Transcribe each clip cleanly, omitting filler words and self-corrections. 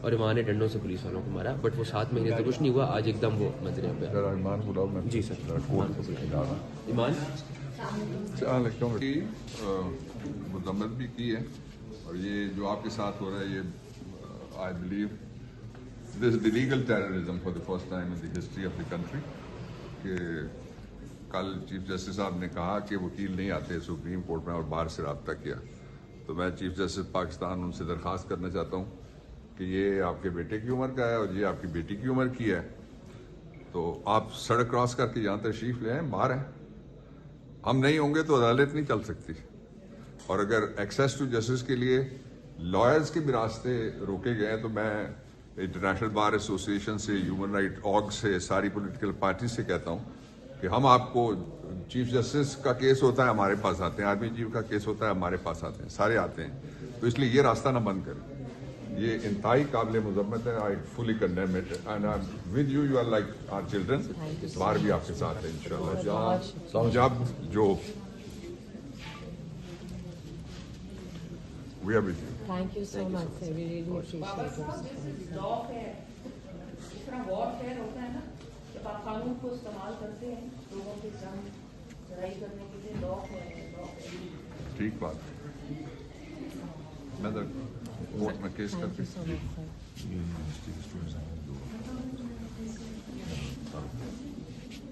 اور ایمان نے ڈنڈوں سے پولیس والوں کو مارا, بٹ وہ 7 مہینے تک کچھ نہیں ہوا. آج ایک دم وہ منظر پہ. ذرا ایمان بلاؤ. میں جی سر, ایمان کو بلائیں. ایمان کی مذمت بھی کی ہے, اور یہ جو آپ کے ساتھ ہو رہا ہے یہ I believe this is legal terrorism for the first time in the history of the country. کہ کل چیف جسٹس صاحب نے کہا کہ وکیل نہیں آتے سپریم کورٹ میں اور باہر سے رابطہ کیا, تو میں چیف جسٹس پاکستان ان سے درخواست کرنا چاہتا ہوں کہ یہ آپ کے بیٹے کی عمر کا ہے اور یہ آپ کی بیٹی کی عمر کی ہے, تو آپ سڑک کراس کر کے یہاں تشریف لے آئیں, باہر ہیں. ہم نہیں ہوں گے تو عدالت نہیں چل سکتی, اور اگر ایکسیس ٹو جسٹس کے لیے لائرز کے بھی راستے روکے گئے ہیں تو میں انٹرنیشنل بار ایسوسی ایشن سے, ہیومن رائٹ آرگ سے, ساری پولیٹیکل پارٹی سے کہتا ہوں کہ ہم آپ کو, چیف جسٹس کا کیس ہوتا ہے ہمارے پاس آتے ہیں, آرمی چیف کا کیس ہوتا ہے ہمارے پاس آتے ہیں, سارے آتے ہیں, تو اس لیے یہ راستہ نہ بند کریں. یہ انتہائی قابل مذمت ہے. I fully condemn it and with you, you are like our children. باہر بھی آپ کے ساتھ ہے انشاءاللہ. جب جو we are with you. Thank you so much, sir. We really appreciate it. اس طرح وارفیئر ہوتا ہے نا, جب آپ قانون کو استعمال کرتے ہیں لوگوں کے ساتھ لڑائی کرنے کے لیے, لا ہے. ٹھیک بات. میں کورٹ میں کیس Thank کرتی you so much,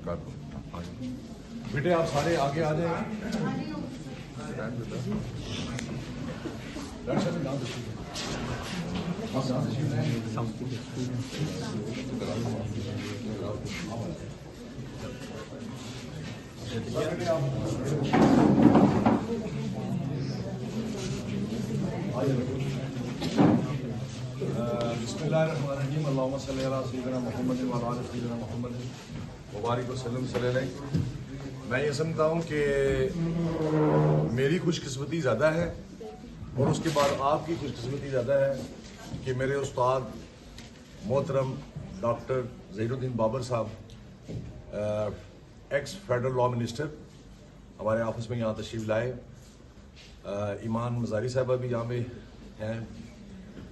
sir. بیٹے آپ سارے آگے آ جائیں. بسم اللہ الرحمن الرحیم. اللہم صلی علی سیدنا محمد وعلی آل سیدنا محمد مبارک وسلم صلی اللہ علیہ. میں یہ سمجھتا ہوں کہ میری خوش قسمتی زیادہ ہے اور اس کے بعد آپ کی خوش قسمتی زیادہ ہے کہ میرے استاد محترم ڈاکٹر ظہیر الدین بابر صاحب, ایکس فیڈرل لا منسٹر, ہمارے آفس میں یہاں تشریف لائے. ایمان مزاری صاحبہ بھی یہاں پہ ہیں.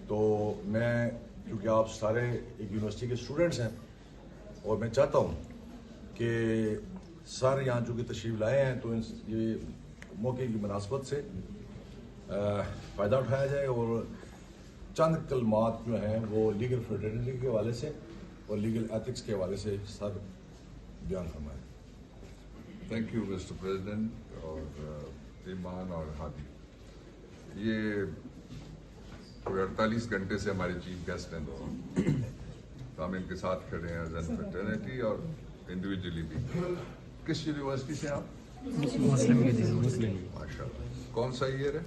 تو میں, کیونکہ آپ سارے ایک یونیورسٹی کے اسٹوڈنٹس ہیں اور میں چاہتا ہوں کہ سر یہاں چونکہ تشریف لائے ہیں تو یہ موقع کی مناسبت سے فائدہ اٹھایا جائے اور چند کلمات جو ہیں وہ لیگل فریٹرنیٹی کے حوالے سے اور لیگل ایتھکس کے حوالے سے سر بیان فرمائیں. تھینک یو مسٹر پریزیڈنٹ اور ایمان اور ہادی. یہ کوئی 48 گھنٹے سے ہمارے چیف گیسٹ ہیں, تو ہم ان کے ساتھ کھڑے ہیں ایز این فریٹرنیٹی اور انڈیویجولی بھی. کس یونیورسٹی سے آپ؟ مسلم ماشاء اللہ. کون سا ایئر ہے؟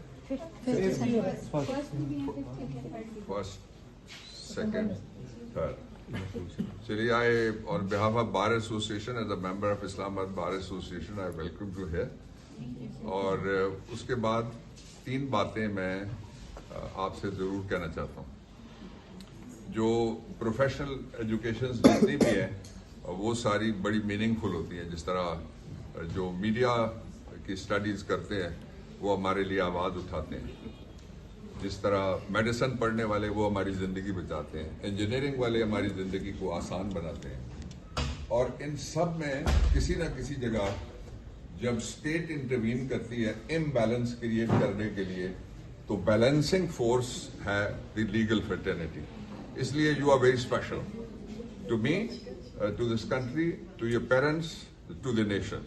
First, second, third. چلیے, I on behalf of bar association as a member of Islamabad bar association I welcome to here. اور اس کے بعد 3 باتیں میں آپ سے ضرور کہنا چاہتا ہوں. جو پروفیشنل ایجوکیشن جتنی بھی ہیں وہ ساری بڑی میننگ فل ہوتی ہیں. جس طرح جو میڈیا کی اسٹڈیز کرتے ہیں وہ ہمارے لیے آواز اٹھاتے ہیں, جس طرح میڈیسن پڑھنے والے وہ ہماری زندگی بچاتے ہیں, انجینئرنگ والے ہماری زندگی کو آسان بناتے ہیں. اور ان سب میں کسی نہ کسی جگہ جب اسٹیٹ انٹروین کرتی ہے امبیلنس کریٹ کرنے کے لیے, تو بیلنسنگ فورس ہے دی لیگل فریٹرنیٹی. اس لیے you are very special to me, to this country, to your parents, to the nation.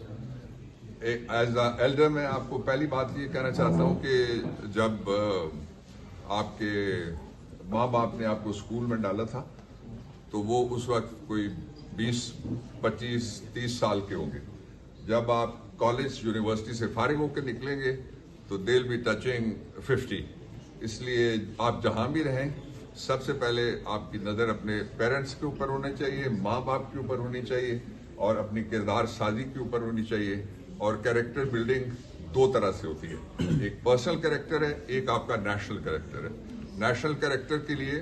As a elder میں آپ کو پہلی بات یہ کہنا چاہتا ہوں کہ جب آپ کے ماں باپ نے آپ کو اسکول میں ڈالا تھا تو وہ اس وقت کوئی 20, 25, 30 سال کے ہوں گے. جب آپ کالج یونیورسٹی سے فارغ ہو کے نکلیں گے تو they'll be touching 50. اس لیے آپ جہاں بھی رہیں سب سے پہلے آپ کی نظر اپنے پیرنٹس کے اوپر ہونا چاہیے, ماں باپ کے اوپر ہونی چاہیے اور اپنی کردار سازی کے اوپر ہونی چاہیے. اور کیریکٹر بلڈنگ 2 طرح سے ہوتی ہے, ایک پرسنل کیریکٹر ہے, ایک آپ کا نیشنل کیریکٹر ہے. نیشنل کیریکٹر کے لیے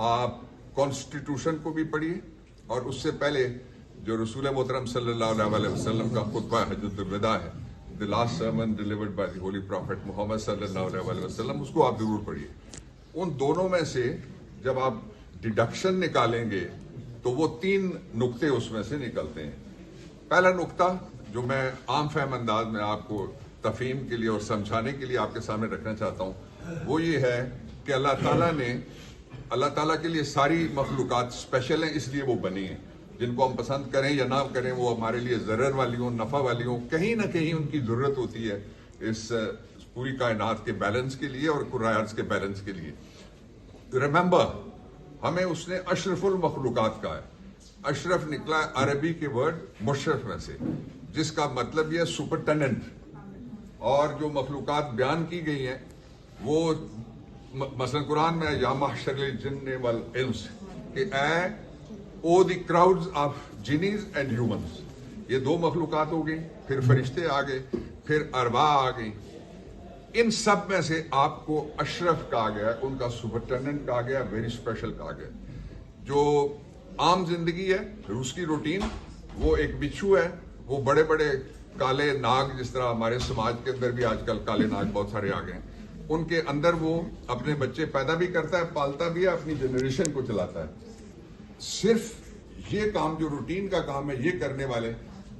آپ کانسٹیٹیوشن کو بھی پڑھیے اور اس سے پہلے جو رسول محترم صلی اللہ علیہ وسلم کا خطبہ حجۃ الوداع ہے, the last sermon delivered by the holy prophet Muhammad صلی اللہ علیہ وسلم, اس کو آپ ضرور پڑھیے. ان دونوں میں سے جب آپ ڈیڈکشن نکالیں گے تو وہ 3 نقطے اس میں سے نکلتے ہیں. پہلا نقطہ جو میں عام فہم انداز میں آپ کو تفہیم کے لیے اور سمجھانے کے لیے آپ کے سامنے رکھنا چاہتا ہوں وہ یہ ہے کہ اللہ تعالیٰ کے لیے ساری مخلوقات اسپیشل ہیں، اس لیے وہ بنی ہیں. جن کو ہم پسند کریں یا نہ کریں وہ ہمارے لیے ضرر والی ہوں، نفع والی ہوں، کہیں نہ کہیں ان کی ضرورت ہوتی ہے اس پوری کائنات کے بیلنس کے لیے اور قرآن کے بیلنس کے لیے. ریممبر، ہمیں اس نے اشرف المخلوقات کہا ہے. اشرف نکلا ہے عربی کے ورڈ مشرف میں سے، جس کا مطلب یہ سپرٹینڈنٹ. اور جو مخلوقات بیان کی گئی ہیں وہ مثلا قرآن میں یا محشر الجن والانس کہ اے او دی کراؤڈز آف جنیز اینڈ ہیومنز، یہ 2 مخلوقات ہو گئی، پھر فرشتے آ گئے، پھر ارواح آ گئی. ان سب میں سے آپ کو اشرف کہا گیا، ان کا سپرٹینڈنٹ کہا گیا، ویری اسپیشل کہا گیا. جو عام زندگی ہے، روز کی روٹین، وہ ایک بچھو ہے، وہ بڑے بڑے کالے ناگ، جس طرح ہمارے سماج کے اندر بھی آج کل کالے ناگ بہت سارے آ گئے ہیں، ان کے اندر وہ اپنے بچے پیدا بھی کرتا ہے، پالتا بھی ہے، اپنی جنریشن کو چلاتا ہے. صرف یہ کام جو روٹین کا کام ہے یہ کرنے والے،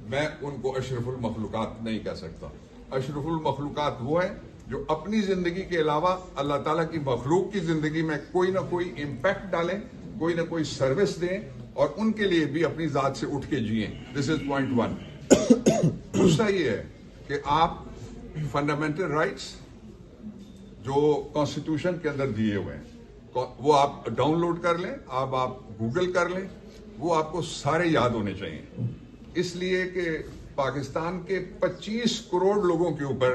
میں ان کو اشرف المخلوقات نہیں کہہ سکتا. اشرف المخلوقات وہ ہیں جو اپنی زندگی کے علاوہ اللہ تعالیٰ کی مخلوق کی زندگی میں کوئی نہ کوئی امپیکٹ ڈالیں، کوئی نہ کوئی سروس دیں، اور ان کے لیے بھی اپنی ذات سے اٹھ کے جئیں. دس از پوائنٹ 1. دوسرا یہ ہے کہ آپ فنڈامنٹل رائٹس جو کانسٹیٹیوشن کے اندر دیے ہوئے ہیں وہ آپ ڈاؤن لوڈ کر لیں، آپ گوگل کر لیں، وہ آپ کو سارے یاد ہونے چاہیے. اس لیے کہ پاکستان کے 25 کروڑ لوگوں کے اوپر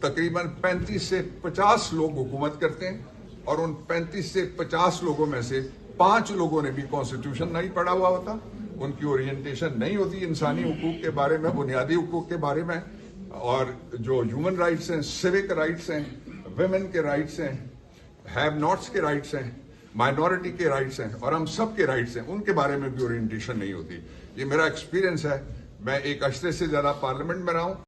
تقریباً 35 سے 50 لوگ حکومت کرتے ہیں، اور ان 35 سے 50 لوگوں میں سے 5 لوگوں نے بھی کانسٹیٹیوشن نہیں پڑھا ہوا ہوتا، ان کی اورینٹیشن نہیں ہوتی انسانی حقوق کے بارے میں، بنیادی حقوق کے بارے میں، اور جو ہیومن رائٹس ہیں، سیوک رائٹس ہیں، ویمن کے رائٹس ہیں، ہیو ناٹس کے رائٹس ہیں، مائنورٹی کے رائٹس ہیں، اور ہم سب کے رائٹس ہیں، ان کے بارے میں بھی اورینٹیشن نہیں ہوتی. یہ میرا ایکسپیرینس ہے. میں 1 عشرے سے زیادہ پارلیمنٹ میں رہا ہوں.